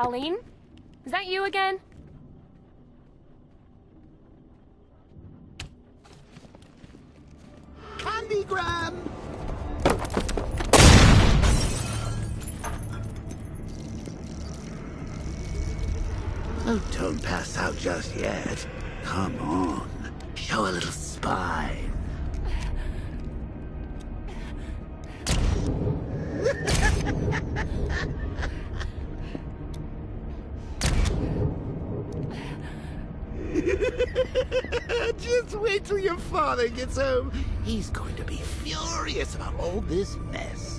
Colleen? Is that you again? Candygram! Oh, don't pass out just yet. Come on. Show a little spine. Just wait till your father gets home. He's going to be furious about all this mess.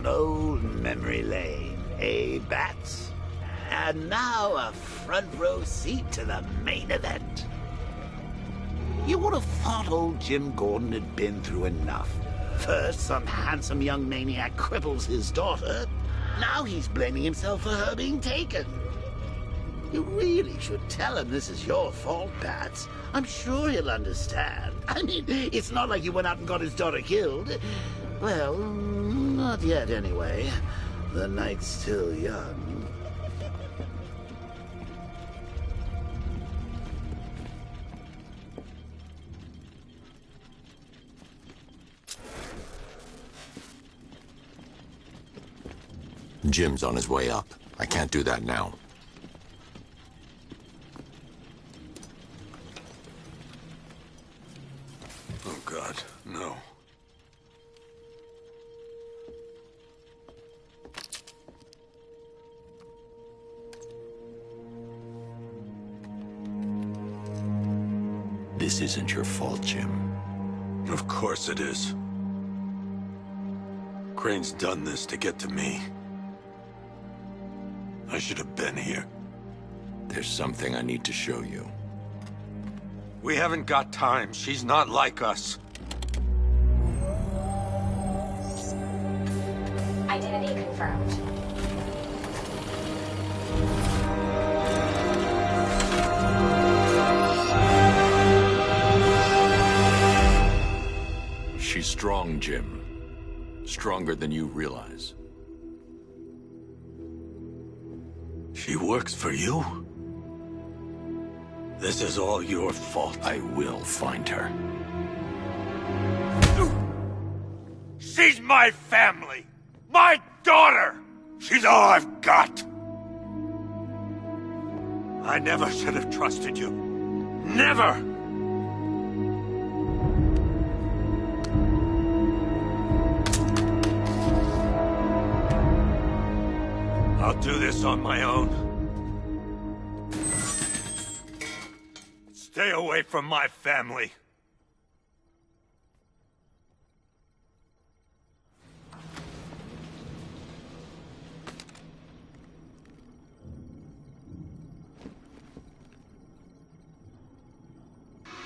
Old memory lane, eh, Bats? And now a front row seat to the main event. You would have thought old Jim Gordon had been through enough. First, some handsome young maniac cripples his daughter. Now he's blaming himself for her being taken. You really should tell him this is your fault, Bats. I'm sure he'll understand. I mean, it's not like you went out and got his daughter killed. Well, not yet, anyway. The night's still young. Jim's on his way up. I can't do that now. Oh, God, no. This isn't your fault, Jim. Of course it is. Crane's done this to get to me. I should have been here. There's something I need to show you. We haven't got time. She's not like us. Identity confirmed. She's strong, Jim. Stronger than you realize. She works for you? This is all your fault. I will find her. She's my family! My daughter! She's all I've got! I never should have trusted you. Never! I'll do this on my own. Stay away from my family.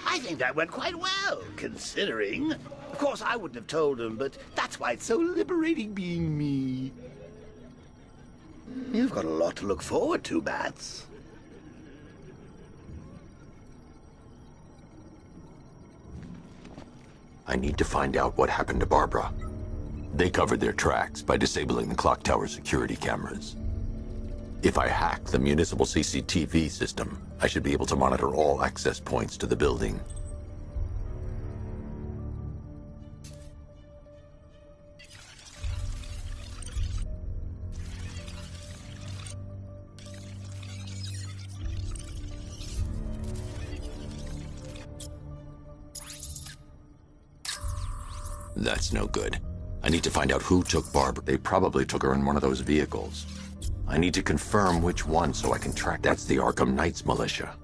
I think that went quite well, considering. Of course, I wouldn't have told him, but that's why it's so liberating being me. You've got a lot to look forward to, Bats. I need to find out what happened to Barbara. They covered their tracks by disabling the clock tower security cameras. If I hack the municipal CCTV system, I should be able to monitor all access points to the building. That's no good. I need to find out who took Barbara. They probably took her in one of those vehicles. I need to confirm which one so I can track. That's the Arkham Knights militia.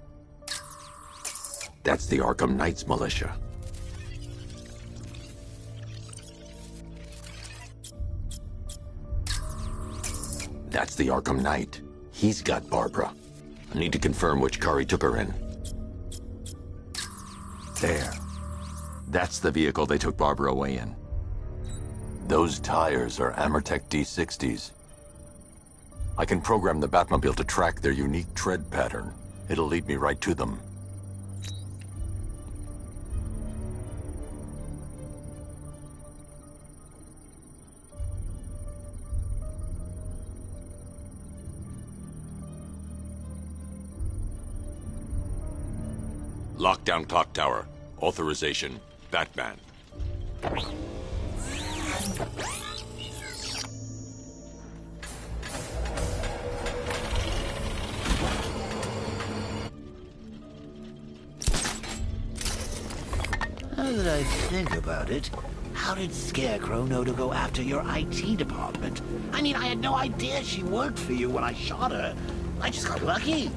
That's the Arkham Knights militia. That's the Arkham Knight. He's got Barbara. I need to confirm which car he took her in. There. That's the vehicle they took Barbara away in. Those tires are Amertec D60s. I can program the Batmobile to track their unique tread pattern. It'll lead me right to them. Lockdown clock tower. Authorization, Batman. Now that I think about it, how did Scarecrow know to go after your IT department? I mean, I had no idea she worked for you when I shot her. I just got lucky.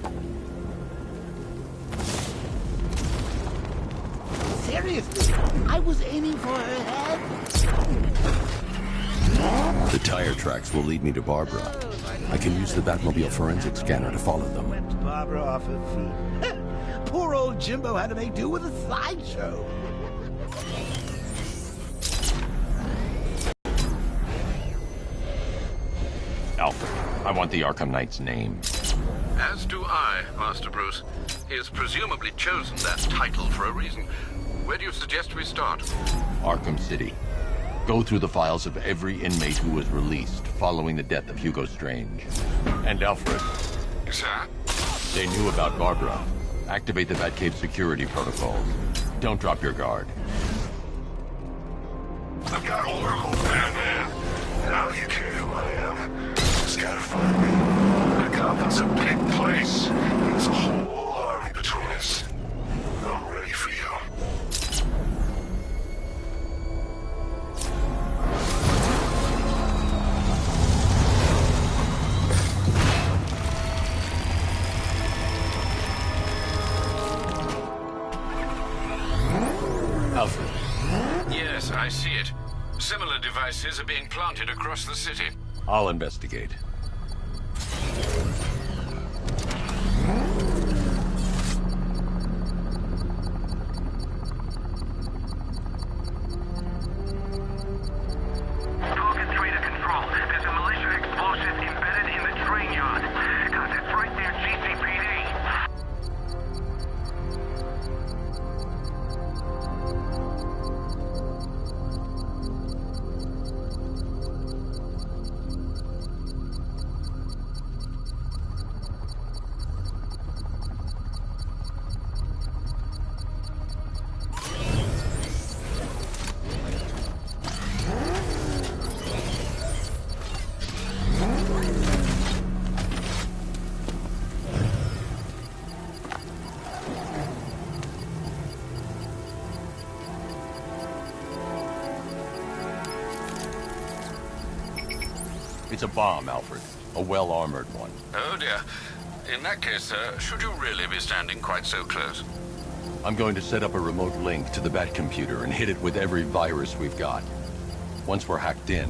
Seriously, I was aiming for her head. The tire tracks will lead me to Barbara. I can use the Batmobile forensic scanner to follow them. Went Barbara off her feet. Poor old Jimbo had to make do with a slideshow. Alfred, I want the Arkham Knight's name. As do I, Master Bruce. He has presumably chosen that title for a reason. Where do you suggest we start? Arkham City. Go through the files of every inmate who was released following the death of Hugo Strange. And Alfred. Sir? They knew about Barbara. Activate the Batcave security protocols. Don't drop your guard. I've got Oracle, Batman. Now you care who I am. Just gotta find me. Gotham's a big place. There's a whole army between us. I'm ready for you. Alfred. Yes, I see it. Similar devices are being planted across the city. I'll investigate. Target 3 to control. There's a militia explosive embedded in the train yard. God, that's right near GCPD. It's a bomb, Alfred. A well-armored one. Oh dear. In that case, should you really be standing quite so close? I'm going to set up a remote link to the Batcomputer and hit it with every virus we've got. Once we're hacked in,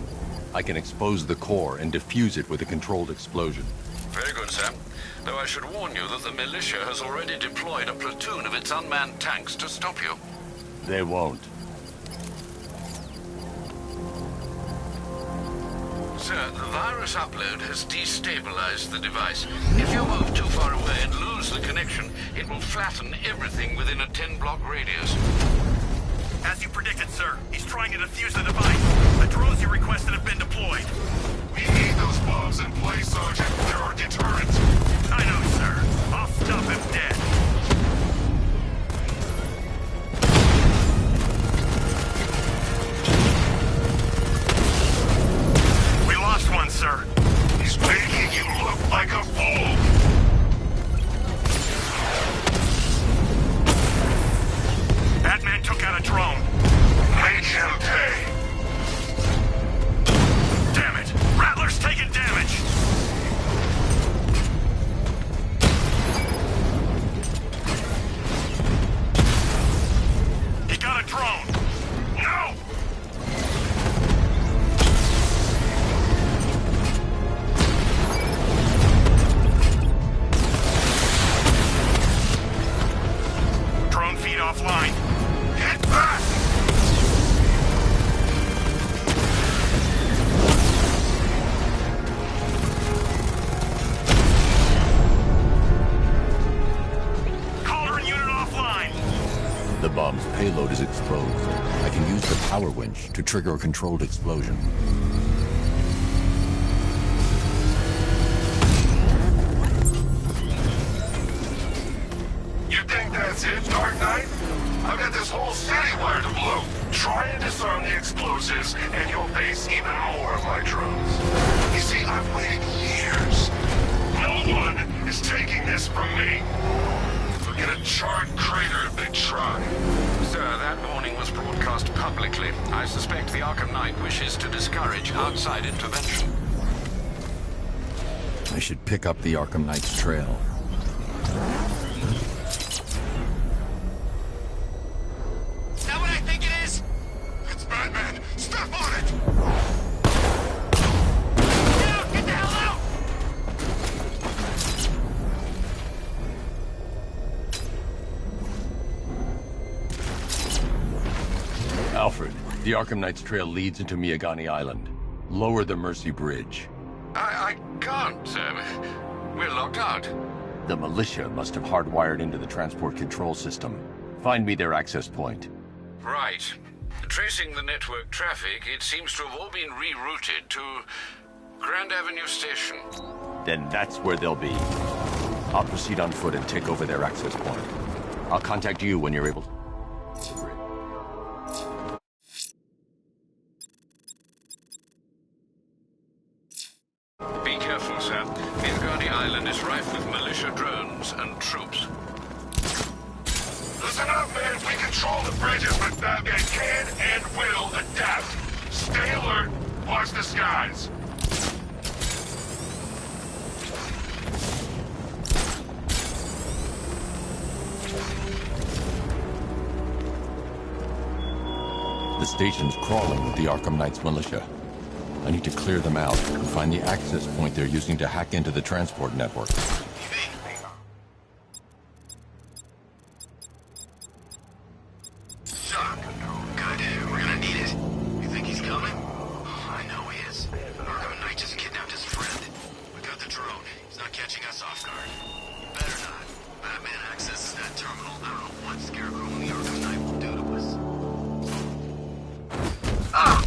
I can expose the core and defuse it with a controlled explosion. Very good, sir. Though I should warn you that the militia has already deployed a platoon of its unmanned tanks to stop you. They won't. Sir, the virus upload has destabilized the device. If you move too far away and lose the connection, it will flatten everything within a 10-block radius. As you predicted, sir, he's trying to defuse the device. The drones you requested have been deployed. We need those bombs in place, Sergeant. They're our deterrent. I know, sir. I'll stop him dead. We lost one, sir. He's making you look like a fool. Batman took out a drone. Make him pay. Damn it! Rattler's taking damage! bomb's payload is exposed, I can use the power winch to trigger a controlled explosion. You think that's it, Dark Knight? I've got this whole city wired to blow. Try and disarm the explosives, and you'll face even more of my drones. You see, I've waited years. No one is taking this from me. We'll get a charred crater if they try. Sir, that warning was broadcast publicly. I suspect the Arkham Knight wishes to discourage outside intervention. I should pick up the Arkham Knight's trail. Is that what I think it is? It's Batman! Step on it! Get out! Get the hell out! Alfred, the Arkham Knight's trail leads into Miagani Island. Lower the Mercy Bridge. I can't, sir. We're locked out. The militia must have hardwired into the transport control system. Find me their access point. Right. Tracing the network traffic, it seems to have all been rerouted to Grand Avenue Station. Then that's where they'll be. I'll proceed on foot and take over their access point. I'll contact you when you're able to. Be careful, sir. Miagani Island is rife with militia drones and troops. Listen up, man. We control the bridges, but Batman can and will adapt. Stay alert. Watch the skies. The station's crawling with the Arkham Knight's militia. I need to clear them out and find the access point they're using to hack into the transport network. Shock. Good. We're gonna need it. You think he's coming? I know he is. Arkham Knight just kidnapped his friend. We got the drone. He's not catching us off guard. Better not. Batman accesses that terminal. I don't know what Scarecrow and the Arkham Knight will do to us. Ah!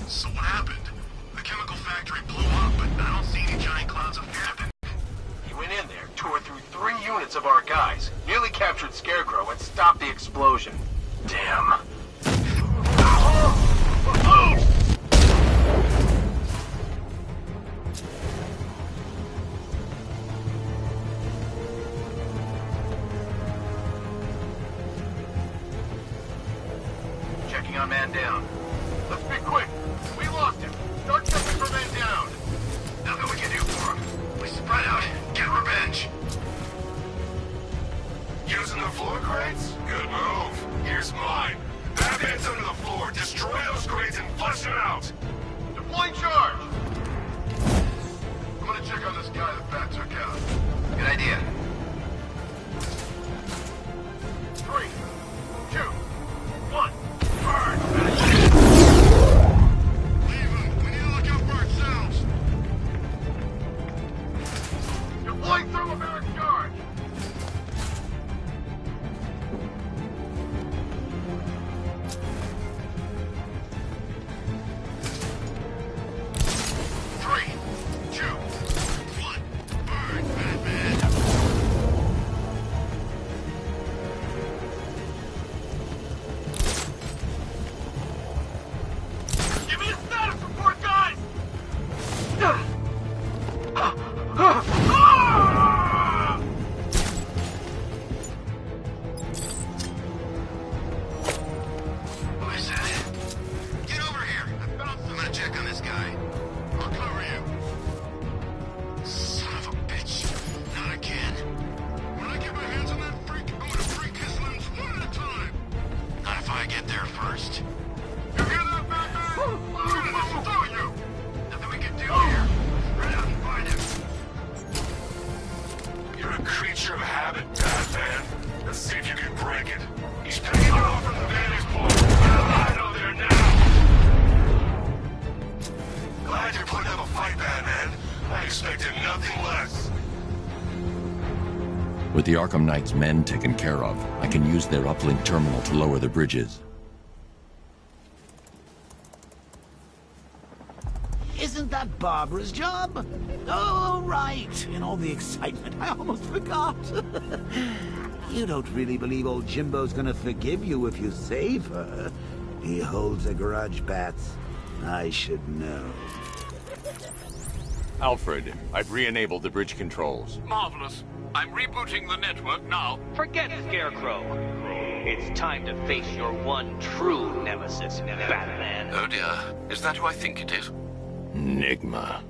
So what happened? The chemical factory blew up, but I don't see any giant clouds of fury. He went in there, tore through 3 units of our guys, nearly captured Scarecrow, and stopped the explosion. Damn. Checking on man down. Let's be quick. We lost him. Start checking for man down. Nothing we can do for him. We spread out, get revenge. Using the floor crates? Good move. Here's mine. Batman's under the floor. Destroy those crates and flush them out. Deploying charge. I'm gonna check on this guy that Bat took out. Good idea. 3, 2, 1. Burn! Leave him. We need to look out for ourselves. Deploying thermobaric charge. With the Arkham Knight's men taken care of, I can use their uplink terminal to lower the bridges. Isn't that Barbara's job? Oh, right. In all the excitement, I almost forgot. You don't really believe old Jimbo's gonna forgive you if you save her. He holds a grudge, Bats. I should know. Alfred, I've re-enabled the bridge controls. Marvelous. I'm rebooting the network now. Forget Scarecrow. It's time to face your one true nemesis, Batman. Oh dear. Is that who I think it is? Enigma.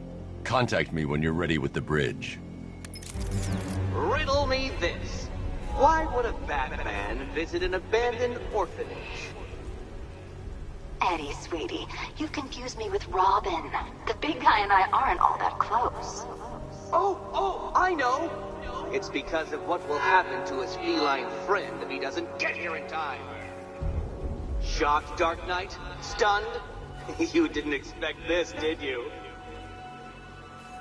Contact me when you're ready with the bridge. Riddle me this. Why would a Batman visit an abandoned orphanage? Eddie, sweetie, you confused me with Robin. The big guy and I aren't all that close. Oh, I know. It's because of what will happen to his feline friend if he doesn't get here in time. Shocked, Dark Knight? Stunned? You didn't expect this, did you?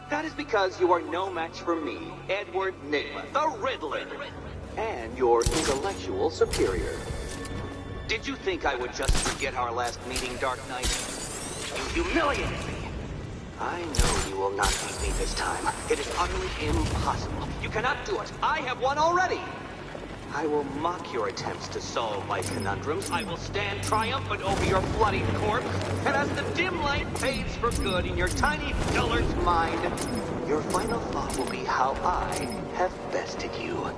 That is because you are no match for me, Edward Nygma, the Riddler, and your intellectual superior. Did you think I would just forget our last meeting, Dark Knight? You humiliated me. I know you will not beat me this time. It is utterly impossible. You cannot do it. I have won already. I will mock your attempts to solve my conundrums. I will stand triumphant over your bloody corpse. And as the dim light fades for good in your tiny dullard's mind, your final thought will be how I have bested you.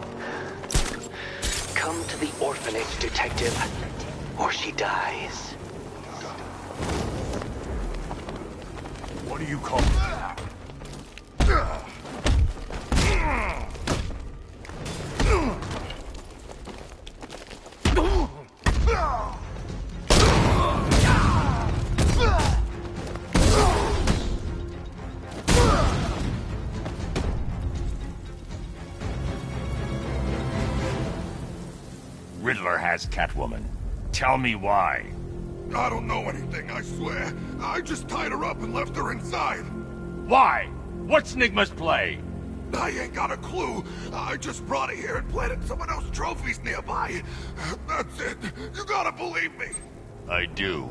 Come to the orphanage, detective, or she dies. What do you call Riddler has Catwoman. Tell me why. I don't know anything, I swear. I just tied her up and left her inside. Why? What's Nygma's play? I ain't got a clue. I just brought her here and planted someone else's trophies nearby. That's it. You gotta believe me. I do.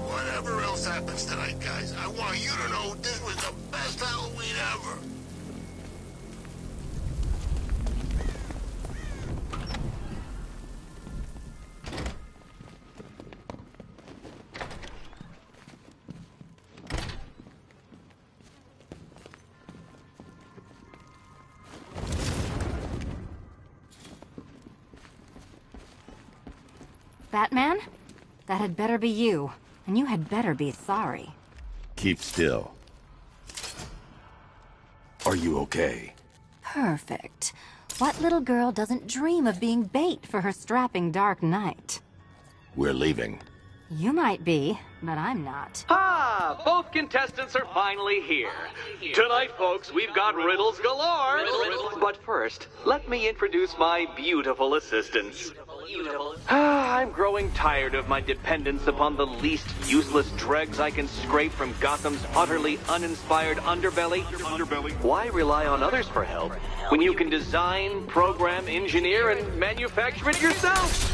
Whatever else happens tonight, guys, I want you to know this was the best Halloween ever. Batman? That had better be you. And you had better be sorry. Keep still. Are you okay? Perfect. What little girl doesn't dream of being bait for her strapping Dark Knight? We're leaving. You might be, but I'm not. Ah, both contestants are finally here. Tonight, folks, we've got riddles galore. But first, let me introduce my beautiful assistants. I'm growing tired of my dependence upon the least useless dregs I can scrape from Gotham's utterly uninspired underbelly. Why rely on others for help when you can design, program, engineer, and manufacture it yourself?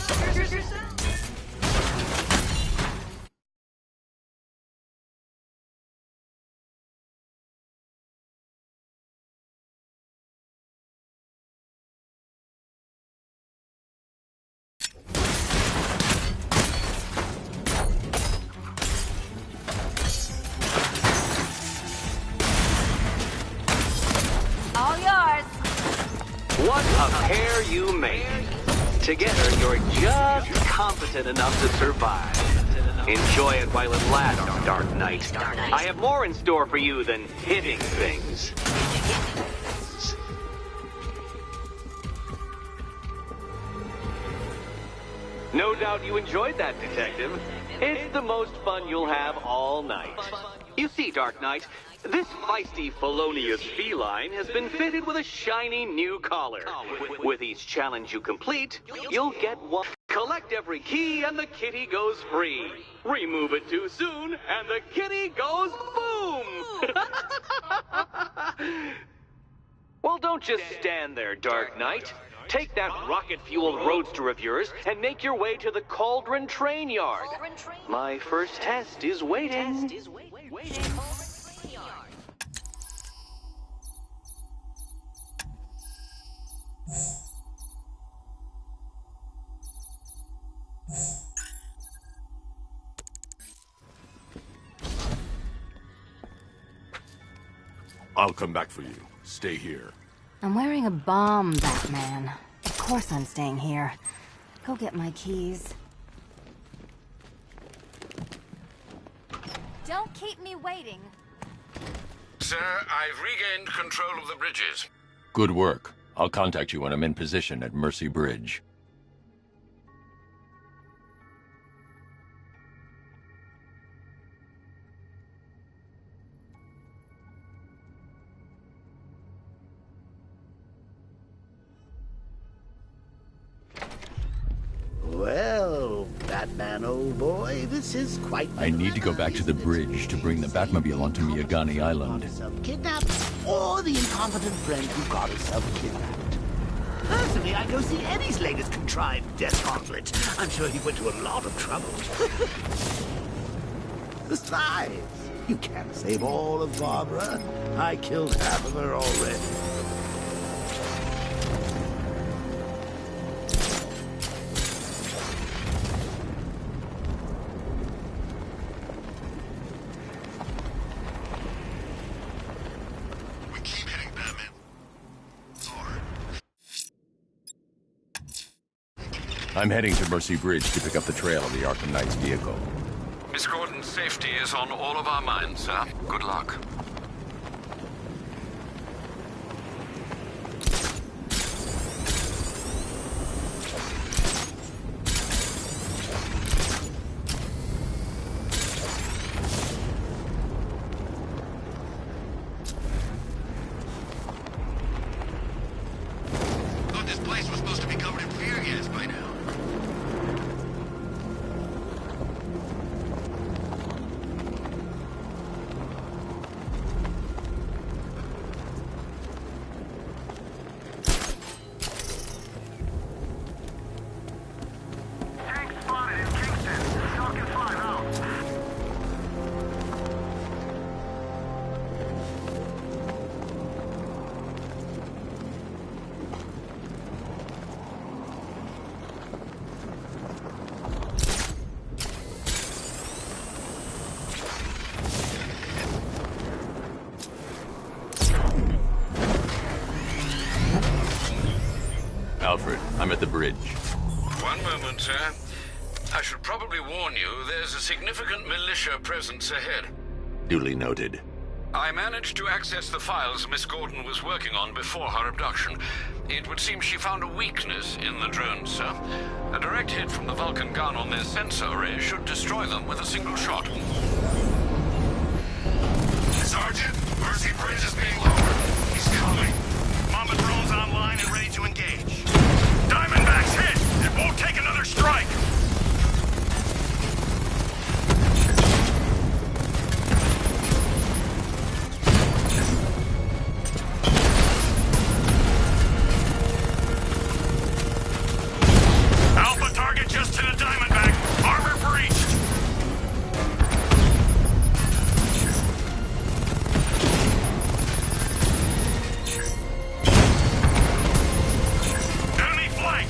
What a pair you make. Together, you're just competent enough to survive. Enjoy it while it lasts, Dark Knight. I have more in store for you than hitting things. No doubt you enjoyed that, Detective. It's the most fun you'll have all night. You see, Dark Knight, this feisty, felonious feline has been fitted with a shiny new collar. With each challenge you complete, you'll get one... Collect every key and the kitty goes free. Remove it too soon and the kitty goes boom! Well, don't just stand there, Dark Knight. Take that rocket-fueled roadster of yours and make your way to the Cauldron Train Yard. My first test is waiting. I'll come back for you. Stay here. I'm wearing a bomb, Batman. Of course I'm staying here. Go get my keys. Don't keep me waiting. Sir, I've regained control of the bridges. Good work. I'll contact you when I'm in position at Mercy Bridge. Well, Batman, old boy, this is quite... I need to go back to the bridge to bring the Batmobile onto Miyagani Island. Kidnapped, or the incompetent friend who got herself kidnapped. Personally, I'd go see Eddie's latest contrived death gauntlet. I'm sure he went to a lot of trouble. Besides, you can't save all of Barbara. I killed half of her already. I'm heading to Mercy Bridge to pick up the trail of the Arkham Knight's vehicle. Miss Gordon's safety is on all of our minds, sir. Good luck. Thought this place was supposed to be covered in fear gas by now. Alfred, I'm at the bridge. One moment, sir. I should probably warn you, there's a significant militia presence ahead. Duly noted. I managed to access the files Miss Gordon was working on before her abduction. It would seem she found a weakness in the drones, sir. A direct hit from the Vulcan gun on their sensor array should destroy them with a single shot. Sergeant, Mercy Bridge is being lowered. He's coming. Mama drone's online and ready to engage. Diamondback's hit! It won't take another strike! Alpha target just to the Diamondback. Armor breached. Enemy flank.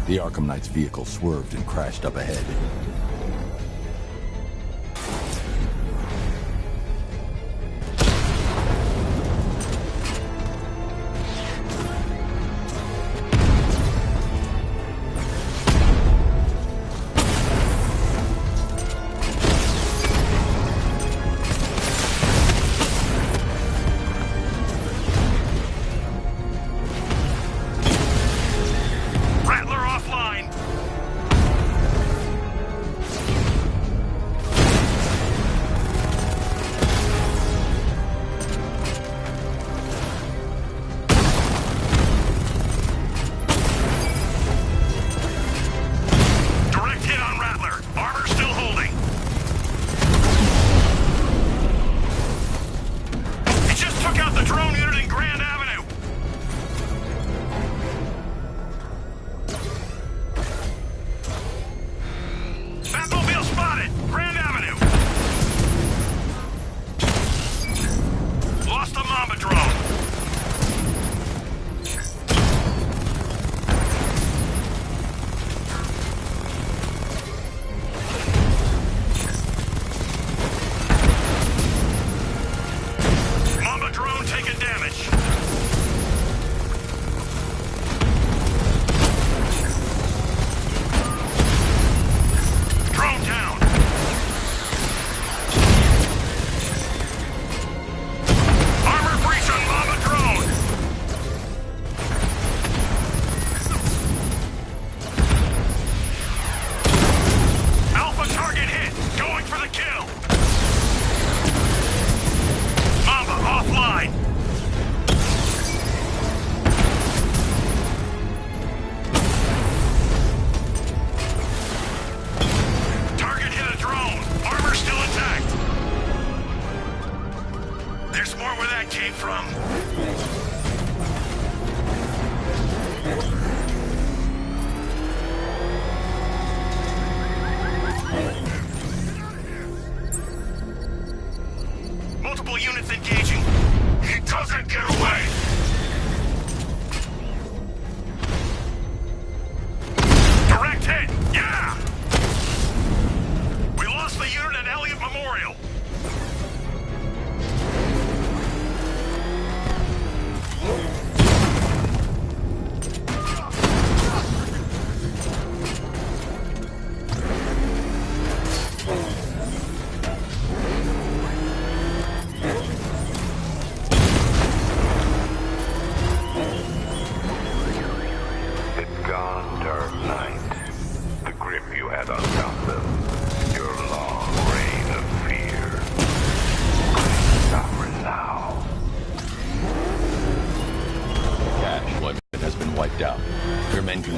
The Arkham Knight's vehicle swerved and crashed up ahead.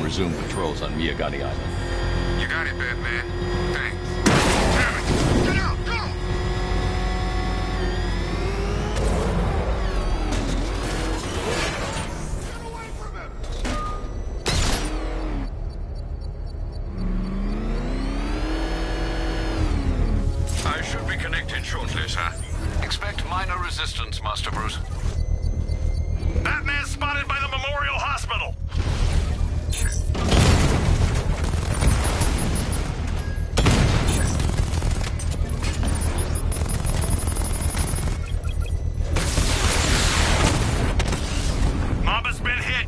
Resume patrols on Miyagani Island. You got it, Batman. Thanks. Damn it! Get out! Go! Get away from him! I should be connected shortly, sir. Expect minor resistance, Master Bruce. Batman spotted by the Memorial Hospital! Mamba's been hit!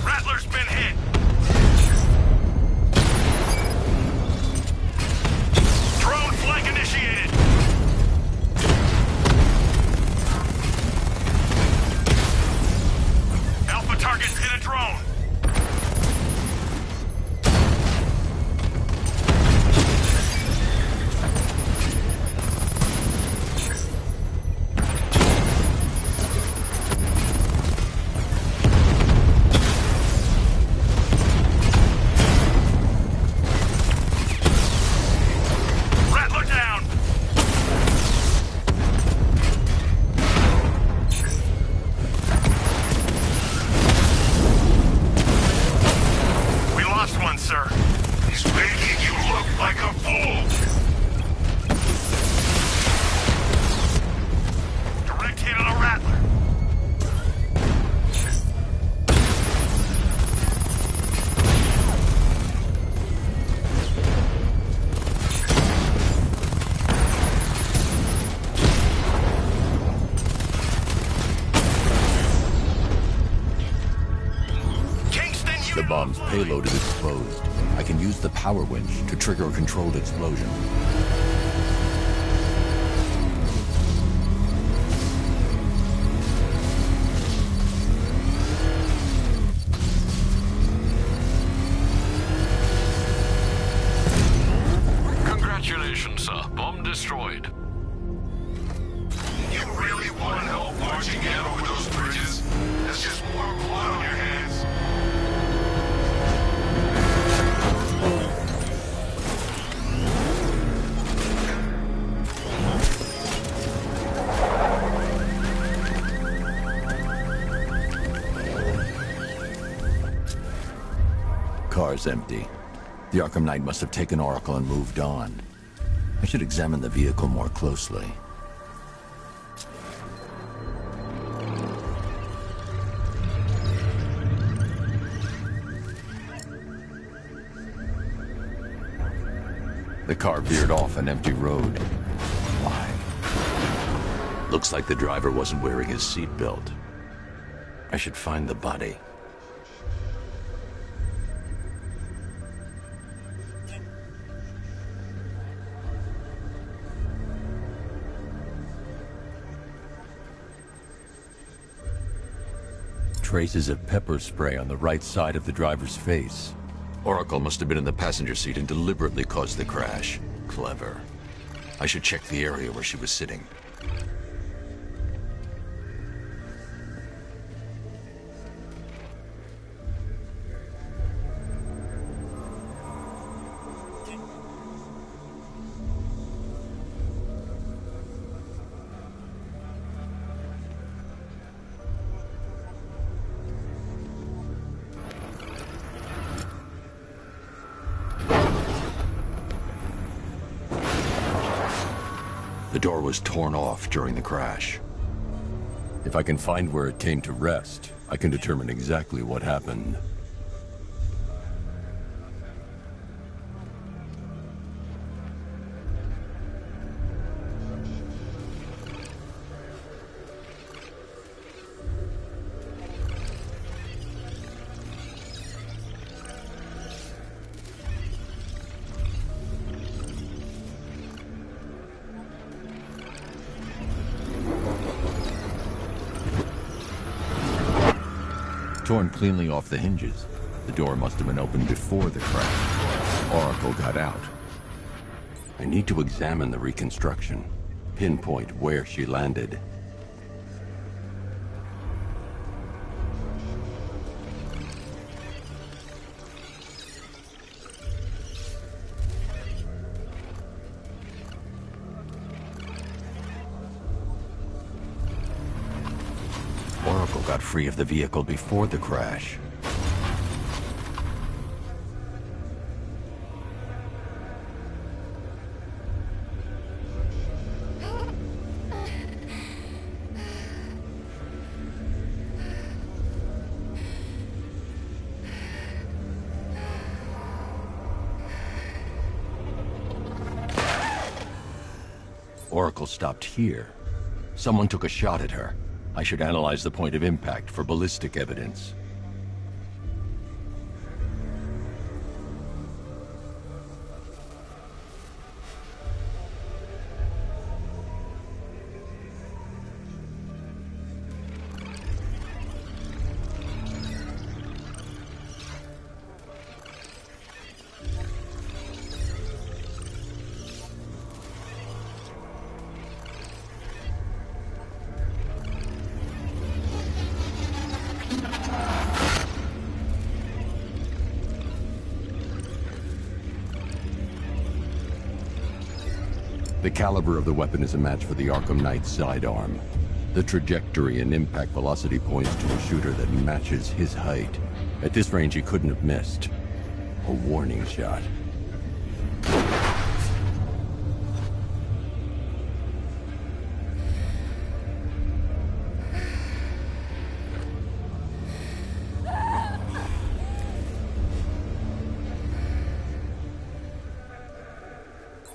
Rattler's been hit! Drone flank initiated! Alpha targets hit a drone! Rattler down! We lost one, sir. He's making you look like a fool! The bomb's payload is exposed. I can use the power winch to trigger a controlled explosion. Congratulations, sir. Bomb destroyed. You really want to help marching in over those bridges? That's just more blood on your hands. Car's empty. The Arkham Knight must have taken Oracle and moved on. I should examine the vehicle more closely. The car veered off an empty road. Why? Looks like the driver wasn't wearing his seatbelt. I should find the body. Traces of pepper spray on the right side of the driver's face. Oracle must have been in the passenger seat and deliberately caused the crash. Clever. I should check the area where she was sitting. The door was torn off during the crash. If I can find where it came to rest, I can determine exactly what happened. Torn cleanly off the hinges. The door must have been opened before the crash. Oracle got out. I need to examine the reconstruction, pinpoint where she landed. Oracle got free of the vehicle before the crash. Oracle stopped here. Someone took a shot at her. I should analyze the point of impact for ballistic evidence. The caliber of the weapon is a match for the Arkham Knight's sidearm. The trajectory and impact velocity points to a shooter that matches his height. At this range, he couldn't have missed. A warning shot.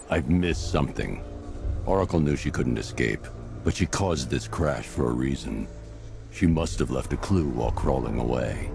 I've missed something. Oracle knew she couldn't escape, but she caused this crash for a reason. She must have left a clue while crawling away.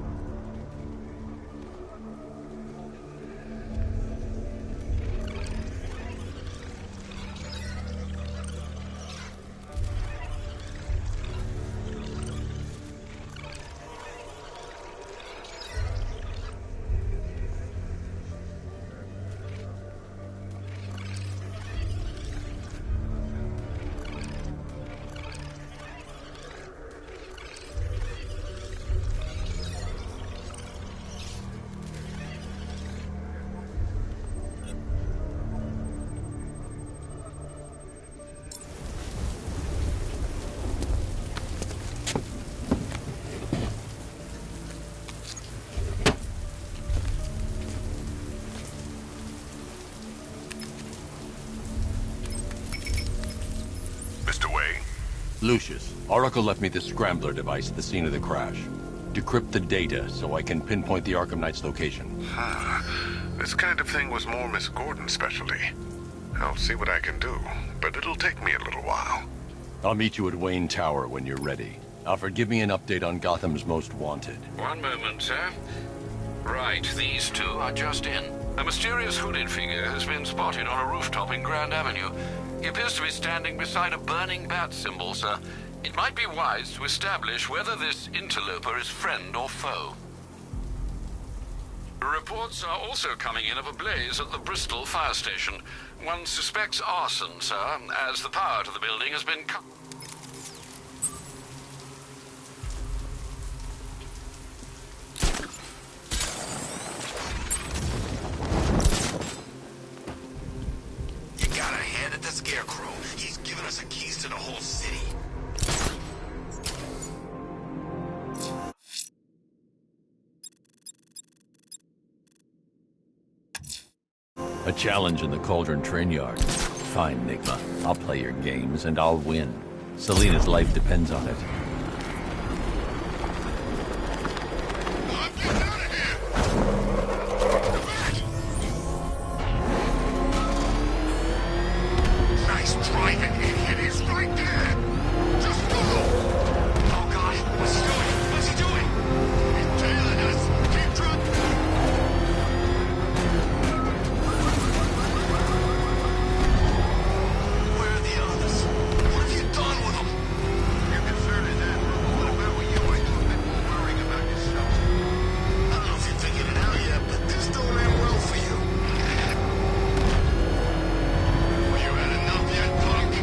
Lucius, Oracle left me the Scrambler device at the scene of the crash. Decrypt the data so I can pinpoint the Arkham Knight's location. This kind of thing was more Miss Gordon's specialty. I'll see what I can do, but it'll take me a little while. I'll meet you at Wayne Tower when you're ready. Alfred, give me an update on Gotham's Most Wanted. One moment, sir. Right, these two are just in. A mysterious hooded figure has been spotted on a rooftop in Grand Avenue. He appears to be standing beside a burning bat symbol, sir. It might be wise to establish whether this interloper is friend or foe. Reports are also coming in of a blaze at the Bristol fire station. One suspects arson, sir, as the power to the building has been cut. You gotta hand it to Scarecrow. He's given us the keys to the whole city. A challenge in the Cauldron train yard. Fine, Nigma. I'll play your games, and I'll win. Selina's life depends on it. Nice driving, idiot. He's right there. Just follow. Oh, God. What's he doing? What's he doing? He's tailing us. Keep trucking. Where are the others? What have you done with them? You're concerned in that. What if I were you? I'd do a bit more worrying about yourself. I don't know if you're figured it out yet, but this don't end well for you. You had enough yet, punk?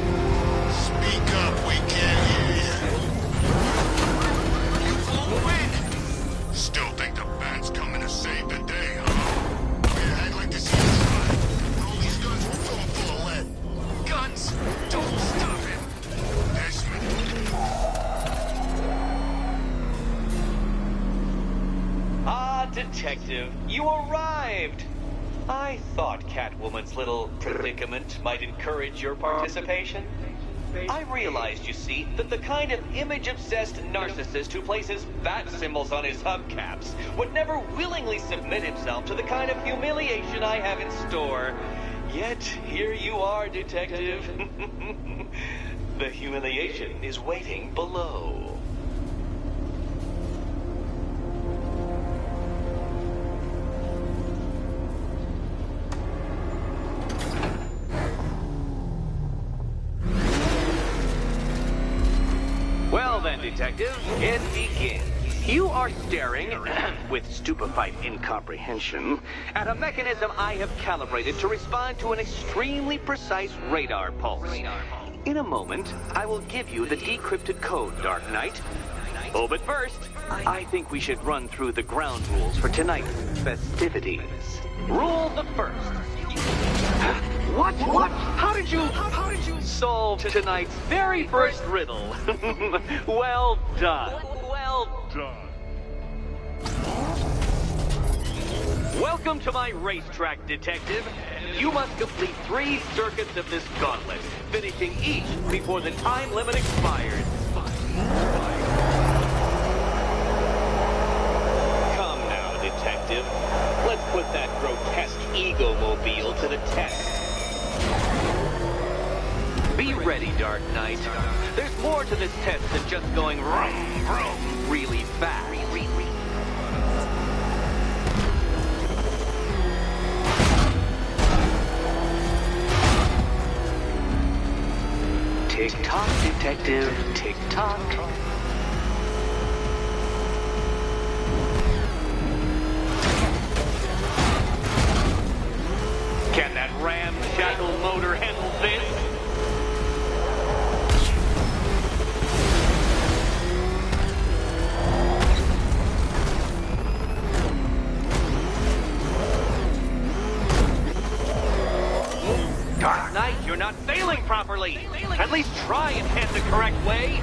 Speak up, we can't hear you. You won't win! Still think the band's coming to save the day, huh? Yeah, I'd like to see you try. All these guns will fill them full of lead. Guns! Don't stop him! Desmond. Ah, Detective, you arrived! I thought Catwoman's little predicament might encourage your participation. I realized, you see, that the kind of image-obsessed narcissist who places bat symbols on his hubcaps would never willingly submit himself to the kind of humiliation I have in store. Yet, here you are, Detective. The humiliation is waiting below. Well then, Detective, it begins. You are staring, with stupefied incomprehension, at a mechanism I have calibrated to respond to an extremely precise radar pulse. In a moment, I will give you the decrypted code, Dark Knight. Oh, but first, I think we should run through the ground rules for tonight's festivities. Rule the first. What? How did you solve tonight's very first riddle? Well done. Well done. Welcome to my racetrack, Detective. You must complete 3 circuits of this gauntlet, finishing each before the time limit expires. Come now, Detective. Let's put that grotesque ego-mobile to the test. Be ready, Dark Knight. There's more to this test than just going vroom, vroom really fast. Tick-tock, Detective, tick-tock. Can that ramshackle motor handle this? Dark Knight, you're not sailing properly. At least try and head the correct way.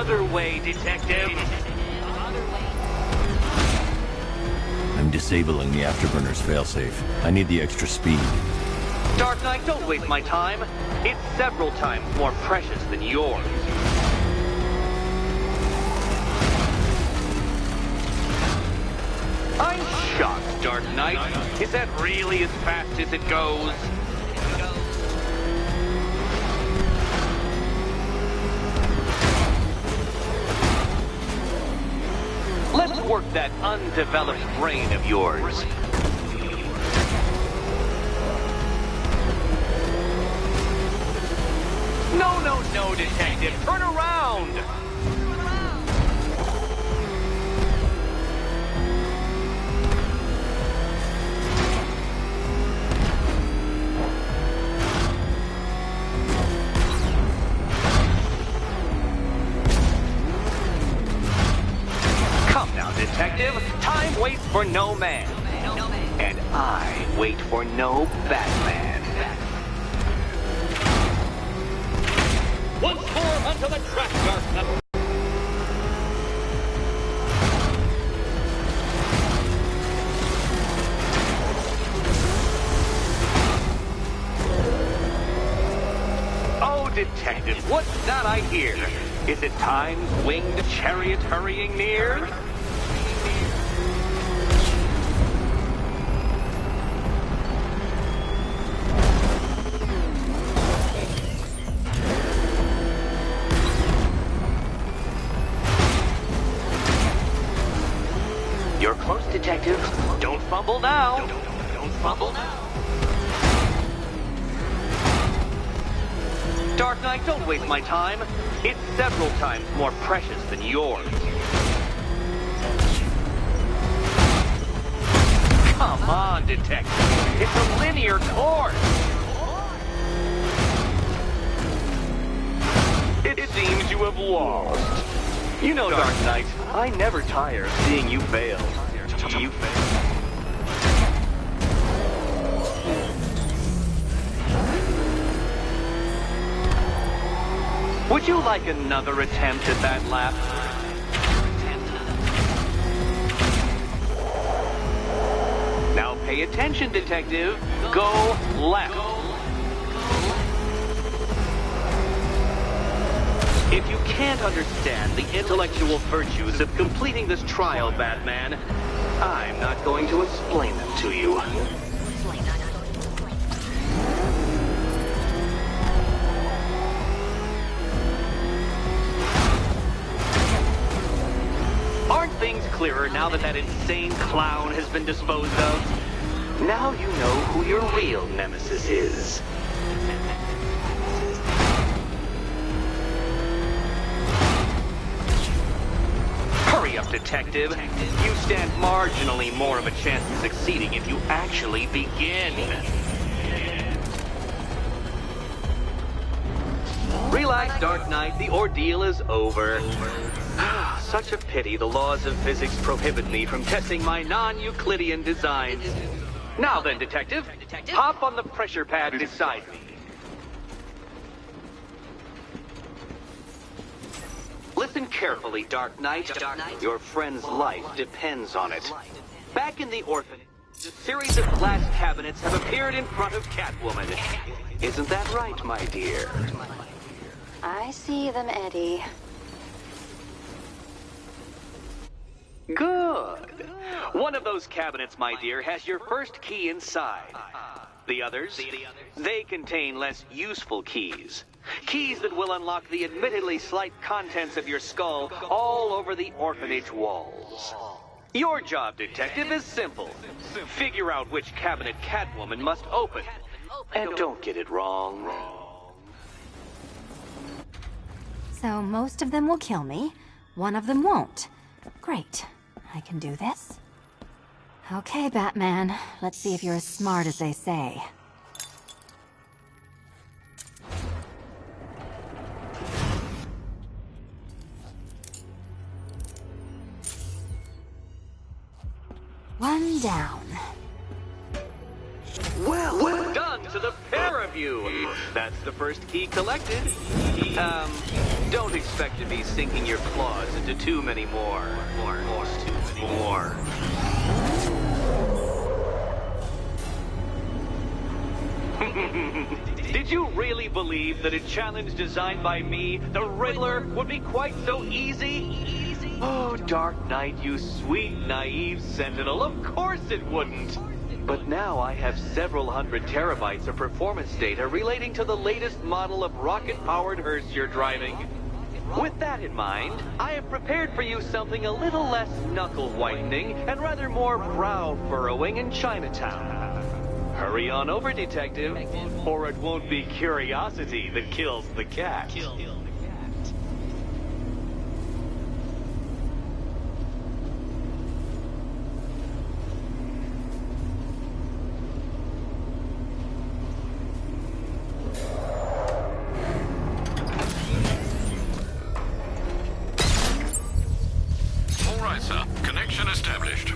other way, Detective. I'm disabling the afterburner's failsafe. I need the extra speed. Dark Knight, don't waste my time. It's several times more precious than yours. I'm shocked, Dark Knight. Is that really as fast as it goes? Let's work that undeveloped brain of yours. No, Detective. Turn around! Come now, Detective. Time waits for no man. And I wait for no Batman. Once more onto the track, Dark Knight. Oh, Detective, what's that I hear? Is it time's winged chariot hurrying near? You're close, Detective. Don't fumble now. Don't fumble now. Dark Knight, don't waste my time. It's several times more precious than yours. Come on, Detective. It's a linear course. It seems you have lost. You know, Dark Knight, I never tire of seeing you fail. You fail. Would you like another attempt at that lap? Now pay attention, Detective. Go left. If you can't understand the intellectual virtues of completing this trial, Batman, I'm not going to explain them to you. Aren't things clearer now that that insane clown has been disposed of? Now you know who your real nemesis is. Hurry up, Detective. You stand marginally more of a chance of succeeding if you actually begin. Relax, Dark Knight. The ordeal is over. Such a pity the laws of physics prohibit me from testing my non-Euclidean designs. Now then, Detective, hop on the pressure pad beside me. Listen carefully, Dark Knight. Your friend's life depends on it. Back in the orphanage, a series of glass cabinets have appeared in front of Catwoman. Isn't that right, my dear? I see them, Eddie. Good. One of those cabinets, my dear, has your first key inside. The others, they contain less useful keys. Keys that will unlock the admittedly slight contents of your skull all over the orphanage walls. Your job, Detective, is simple. Figure out which cabinet Catwoman must open. And don't get it wrong. So most of them will kill me. One of them won't. Great. I can do this. Okay, Batman. Let's see if you're as smart as they say. One down. Well done to the pair of you. That's the first key collected. Don't expect to be sinking your claws into too many more. Did you really believe that a challenge designed by me, the Riddler, would be quite so easy? Oh, Dark Knight, you sweet, naive sentinel, of course it wouldn't! But now I have several hundred terabytes of performance data relating to the latest model of rocket-powered hearse you're driving. With that in mind, I have prepared for you something a little less knuckle-whitening and rather more brow-furrowing in Chinatown. Hurry on over, detective, or it won't be curiosity that kills the cat. All right, sir. Connection established.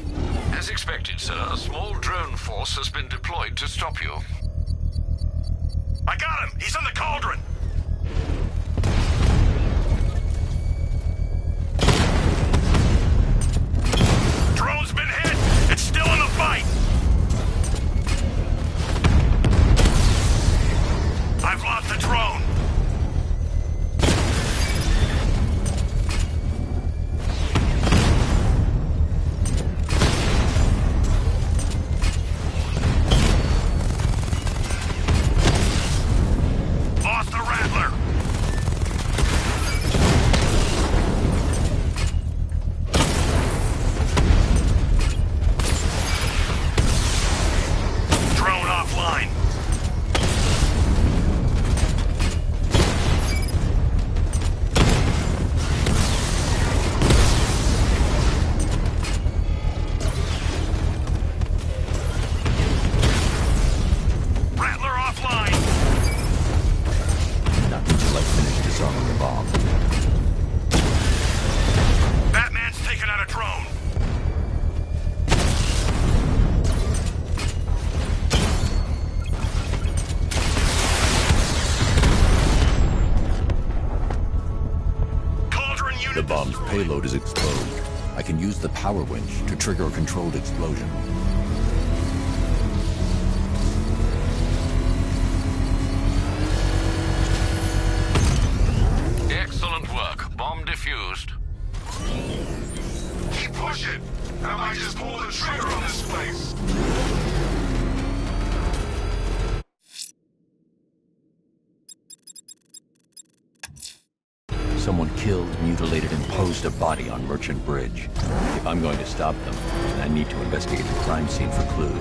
As expected, sir, a small drone force has been deployed to stop you. I got him! He's in the cauldron! Drone's been hit! It's still in the fight! I've lost the drone! Lost the Rattler! Drone offline. Rattler offline. Not until I finish disarming the bomb. Batman's taken out a drone. Cauldron unit. The bomb's payload is exposed. I can use the power winch to trigger a controlled explosion. Excellent work. Bomb defused. Keep pushing. I might just pull the trigger on this place. Someone killed, mutilated, and posed a body on Merchant Bridge. If I'm going to stop them, I need to investigate the crime scene for clues.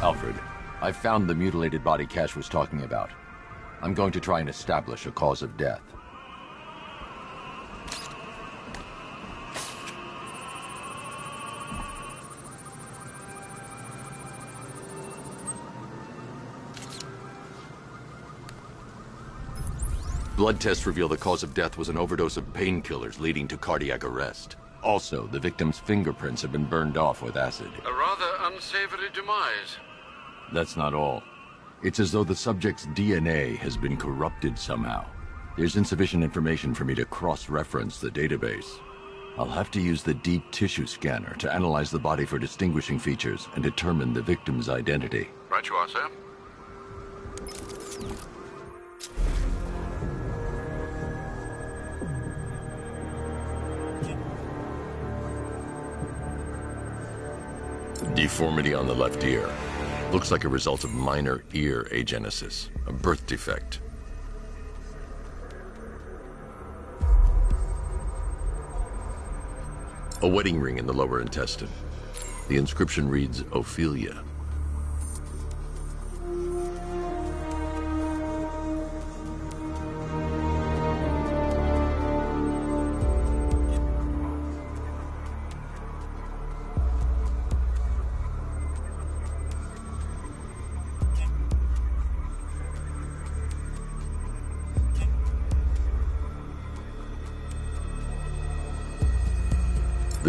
Alfred, I found the mutilated body Cash was talking about. I'm going to try and establish a cause of death. Blood tests reveal the cause of death was an overdose of painkillers leading to cardiac arrest. Also, the victim's fingerprints have been burned off with acid. A rather unsavory demise. That's not all. It's as though the subject's DNA has been corrupted somehow. There's insufficient information for me to cross-reference the database. I'll have to use the deep tissue scanner to analyze the body for distinguishing features and determine the victim's identity. Right you are, sir. Deformity on the left ear. Looks like a result of minor ear agenesis, a birth defect. A wedding ring in the lower intestine. The inscription reads, Ophelia.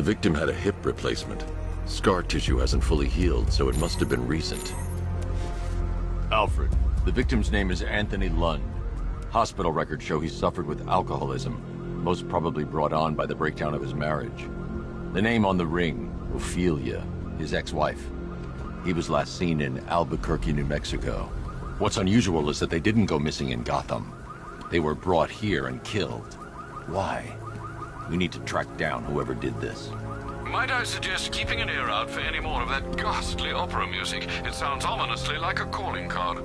victim had a hip replacement. Scar tissue hasn't fully healed, so it must have been recent. Alfred, the victim's name is Anthony Lund. Hospital records show he suffered with alcoholism, most probably brought on by the breakdown of his marriage. The name on the ring, Ophelia, his ex-wife. He was last seen in Albuquerque, New Mexico. What's unusual is that they didn't go missing in Gotham. They were brought here and killed. Why? We need to track down whoever did this. Might I suggest keeping an ear out for any more of that ghastly opera music? It sounds ominously like a calling card.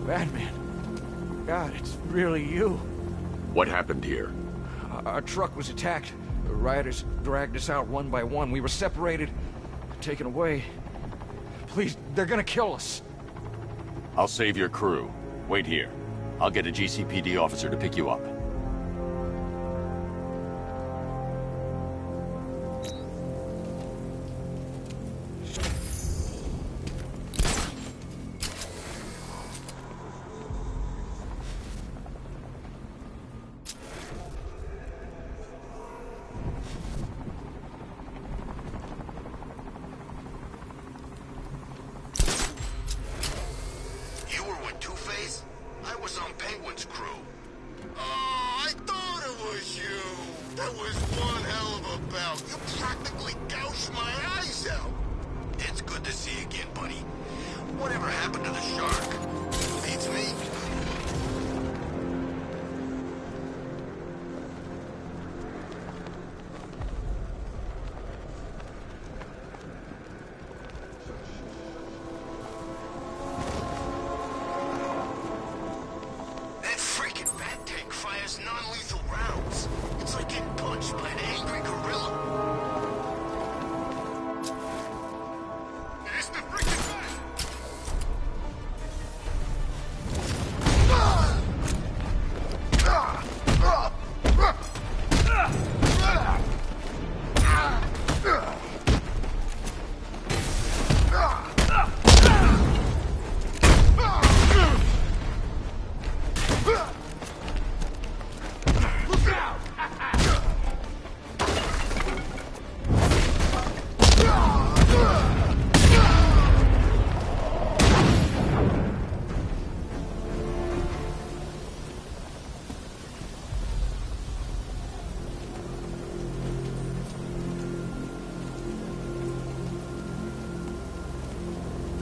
Batman. God, it's really you. What happened here? Our truck was attacked. The rioters dragged us out one by one. We were separated, taken away. Please, they're gonna kill us. I'll save your crew. Wait here. I'll get a GCPD officer to pick you up.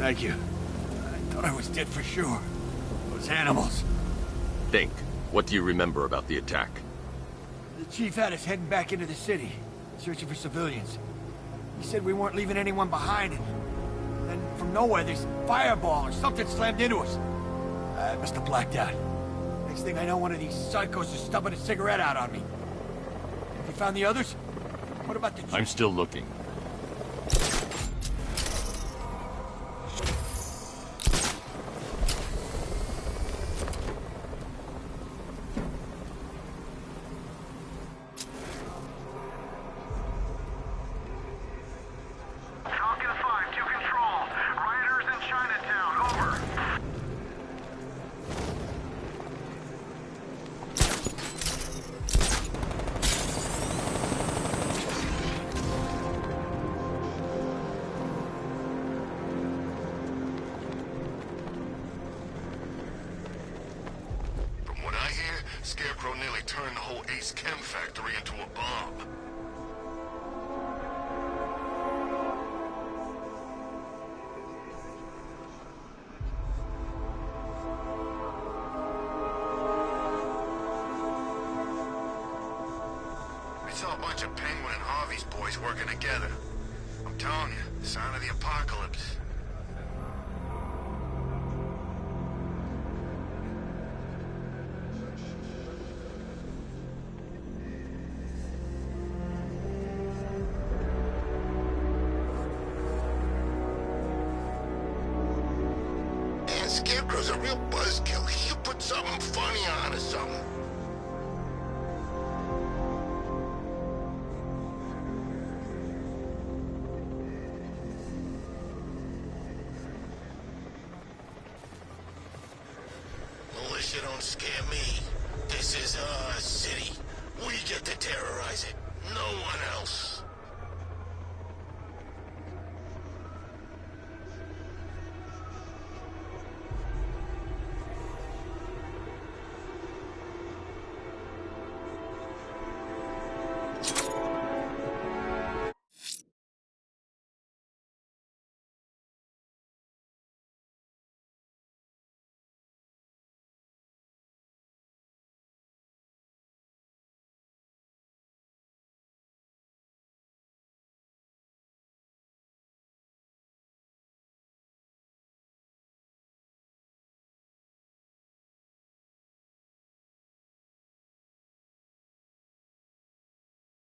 Thank you. I thought I was dead for sure. Those animals. Think. What do you remember about the attack? The chief had us heading back into the city, searching for civilians. He said we weren't leaving anyone behind, and then from nowhere, this fireball or something slammed into us. I must have blacked out. Next thing I know, one of these psychos is stubbing a cigarette out on me. Have you found the others? What about the chief? I'm still looking. City's chem factory into a bomb. I saw a bunch of Penguin and Harvey's boys working together. I'm telling you, the sign of the apocalypse. Man, Scarecrow's a real buzzkill. He should put something funny on or something. Militia don't scare me. This is our city. We get to terrorize it. No one else.